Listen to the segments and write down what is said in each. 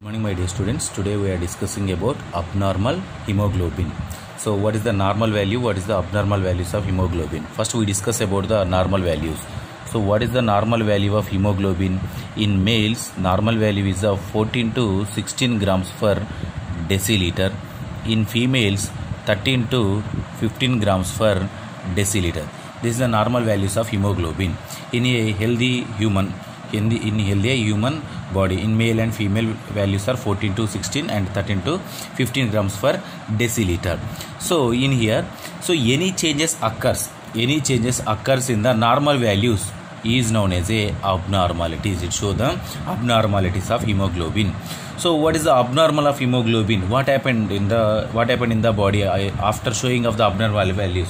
Morning my dear students. Today we are discussing about abnormal hemoglobin. So what is the normal value, what is the abnormal values of hemoglobin? First we discuss about the normal values. So what is the normal value of hemoglobin? In males normal value is of 14 to 16 grams per deciliter. In females 13 to 15 grams per deciliter. This is the normal values of hemoglobin in a healthy human. In healthy human body, in male and female values are 14 to 16 and 13 to 15 grams per deciliter. So in here, so any changes occurs in the normal values is known as a abnormalities. It shows the abnormalities of hemoglobin. So what is the abnormal of hemoglobin? What happened in the body after showing of the abnormal values?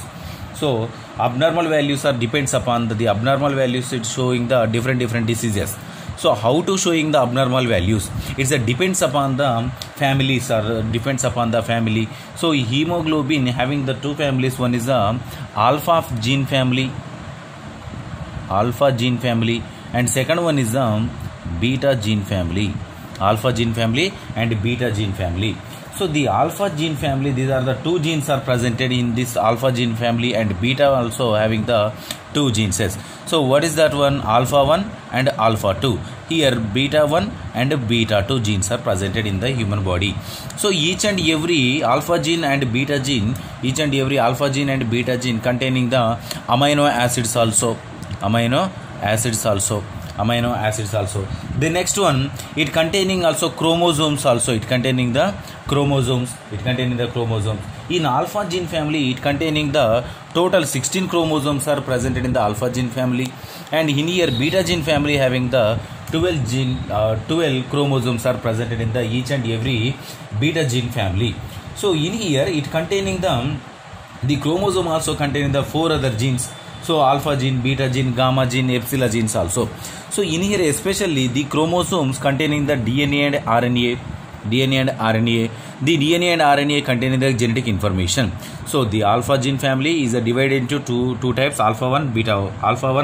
So abnormal values are depends upon the abnormal values. It's showing the different diseases. So how to showing the abnormal values? It's a depends upon the families or depends upon the family. So hemoglobin having the two families. One is the alpha gene family, and second one is the beta gene family, alpha gene family and beta gene family. So the alpha gene family, these are the two genes are presented in this alpha gene family, and beta also having the two genes. So what is that one? Alpha 1 and alpha 2. Here beta 1 and beta 2 genes are presented in the human body. So each and every alpha gene and beta gene, containing the amino acids also. The next one, it containing also chromosomes also. It containing the chromosomes. In alpha gene family, it containing the total 16 chromosomes are presented in the alpha gene family, and in here beta gene family having the 12 chromosomes are presented in the each and every beta gene family. So in here it containing the chromosome also containing the 4 other genes. So alpha gene, beta gene, gamma gene, epsilon genes also. So in here especially the chromosomes containing the DNA and RNA. The DNA and RNA containing the genetic information. So the alpha gene family is divided into two types: alpha 1,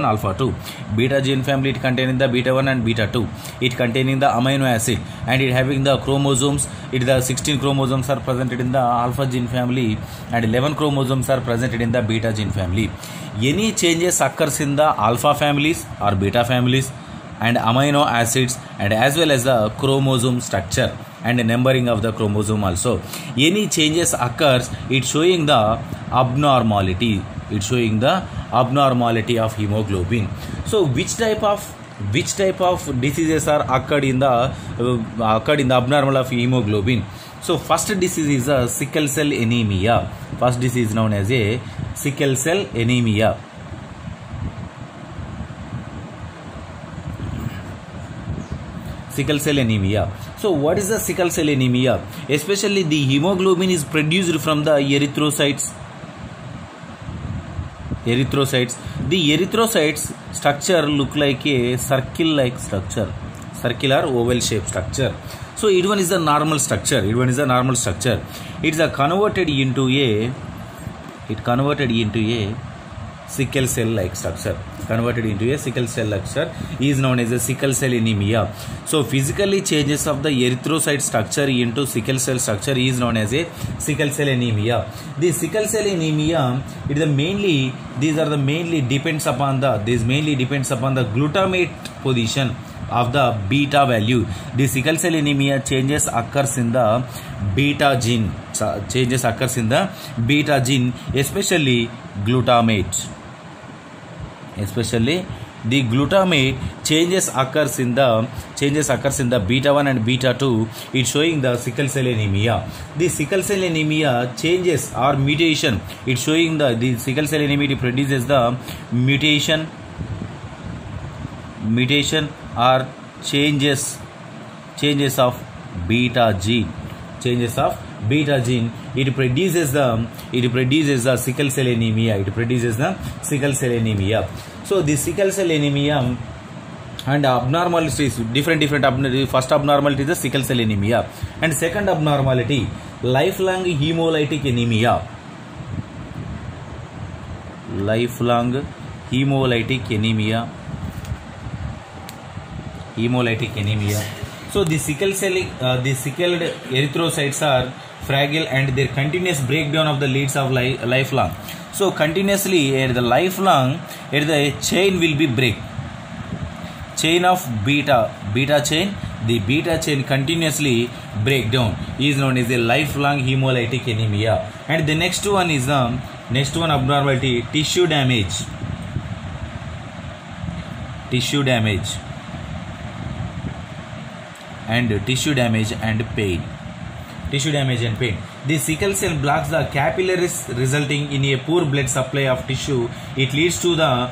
alpha 2. Beta gene family, it containing the beta 1 and beta 2. It containing the amino acid, and it having the chromosomes. The 16 chromosomes are presented in the alpha gene family, and 11 chromosomes are presented in the beta gene family. Any changes occurs in the alpha families or beta families and amino acids, and as well as the chromosome structure and the numbering of the chromosome also. Any changes occurs, it's showing the abnormality. Of hemoglobin. So which type of diseases are occurred in the abnormal of hemoglobin? So first disease is a sickle cell anemia. First disease is known as a sickle cell anemia. So what is the sickle cell anemia? Especially the hemoglobin is produced from the erythrocytes. The erythrocytes structure look like a circle-like structure, circular oval shape structure. So it one is the normal structure. It is converted into a sickle cell like structure. Is known as a sickle cell anemia. So physically changes of the erythrocyte structure into sickle cell structure is known as a sickle cell anemia. The sickle cell anemia, these mainly depends upon the glutamate position of the beta value. The sickle cell anemia changes occurs in the beta gene. Especially glutamate. The glutamate changes occurs in the beta 1 and beta 2. It's showing the sickle cell anemia. The sickle cell anemia changes or mutation. It's showing the sickle cell anemia produces the mutation or changes of beta gene. It produces the sickle cell anemia. So the sickle cell anemia and abnormalities, different. First abnormality is the sickle cell anemia, and second abnormality, lifelong hemolytic anemia. hemolytic anemia. So the sickle cell, the sickled erythrocytes are fragile and their continuous breakdown of the leads of lifelong. So continuously at the lifelong, at the chain will be break. Chain of beta chain, the beta chain continuously breakdown is known as a lifelong hemolytic anemia. And the next one is the abnormality, tissue damage and pain. Tissue damage and pain. The sickle cell blocks the capillaries, resulting in a poor blood supply of tissue. It leads to the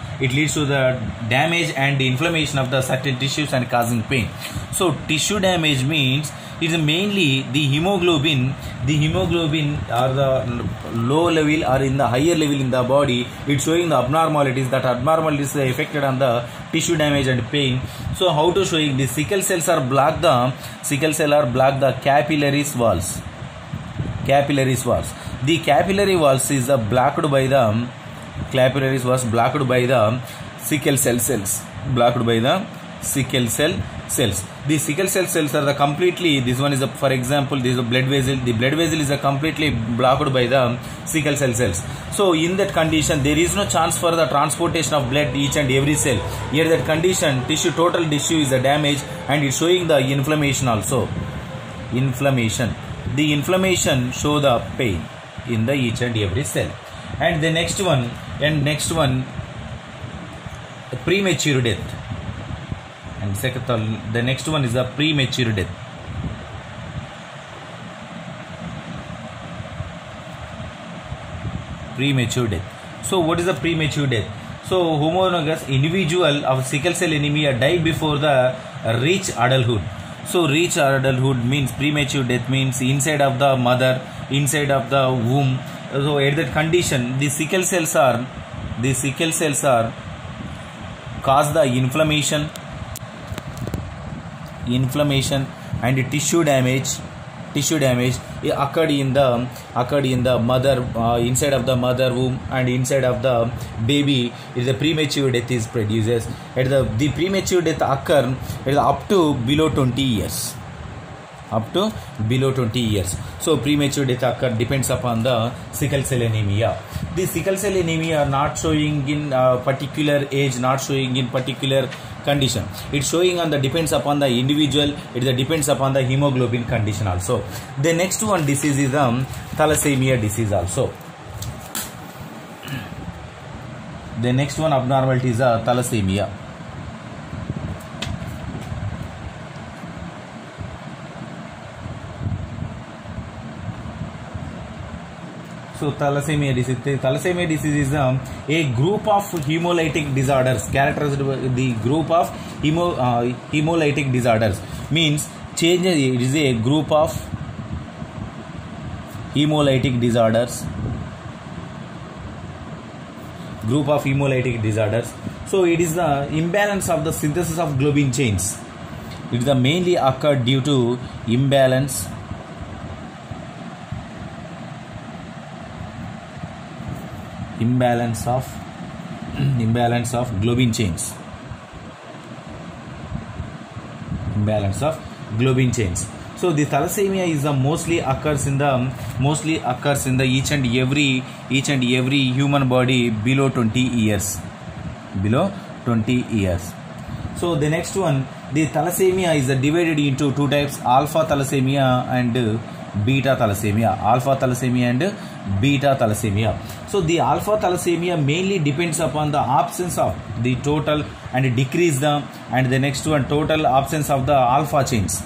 damage and the inflammation of the certain tissues and causing pain. So tissue damage means it is mainly the hemoglobin or the low level or in the higher level in the body. It's showing the abnormalities. That abnormalities are affected on the tissue damage and pain. So how to showing the sickle cells are block the capillaries walls. The capillary walls is blocked by the sickle cell cells. The sickle cell cells are the completely, this one is a, for example, this is a blood vessel. The blood vessel is a completely blocked by the sickle cell cells. So in that condition, there is no chance for the transportation of blood each and every cell. Here that condition, total tissue is a damage, and it's showing the inflammation also. The inflammation show the pain in the each and every cell. And the next one, premature death. And second, the next one is the premature death. So what is the premature death? So homologous individual of sickle cell anemia die before the reach adulthood. So reach adulthood means premature death means inside of the mother, inside of the womb. So at that condition, the sickle cells are cause the inflammation and tissue damage occurred in the mother, inside of the mother womb and inside of the baby. The premature death is produces. The premature death occur up to below 20 years. So premature death occur depends upon the sickle cell anemia. The sickle cell anemia are not showing in particular age, not showing in particular condition. It's showing on the depends upon the individual. It depends upon the hemoglobin condition also. The next one disease is thalassemia disease also. The next one abnormality is thalassemia. So thalassemia disease is a group of hemolytic disorders characterized by the group of hemolytic disorders means changes. It is a group of hemolytic disorders. So it is the imbalance of the synthesis of globin chains. It is the mainly occurred due to imbalance of globin chains. So the thalassemia is the mostly occurs in the each and every human body below 20 years. So the next one, the thalassemia is divided into two types: alpha thalassemia and beta thalassemia. So the alpha thalassemia mainly depends upon the absence of the total and decrease the, and the next one, total absence of the alpha chains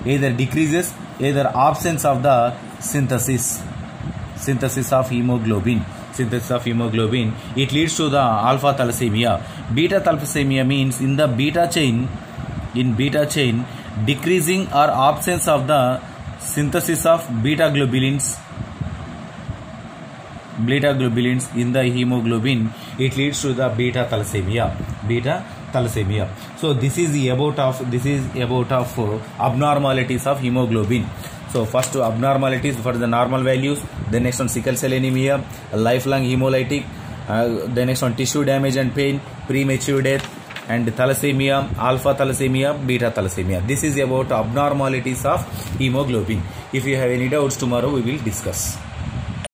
either decreases, either absence of the synthesis of hemoglobin. It leads to the alpha thalassemia. Beta thalassemia means in beta chain decreasing or absence of the synthesis of beta globulins in the hemoglobin. It leads to the beta thalassemia. So this is about abnormalities of hemoglobin. So first two abnormalities for the normal values, the next one sickle cell anemia, lifelong hemolytic, the next one tissue damage and pain, premature death, and thalassemia, alpha thalassemia, beta thalassemia. This is about abnormalities of hemoglobin. If you have any doubts, tomorrow we will discuss.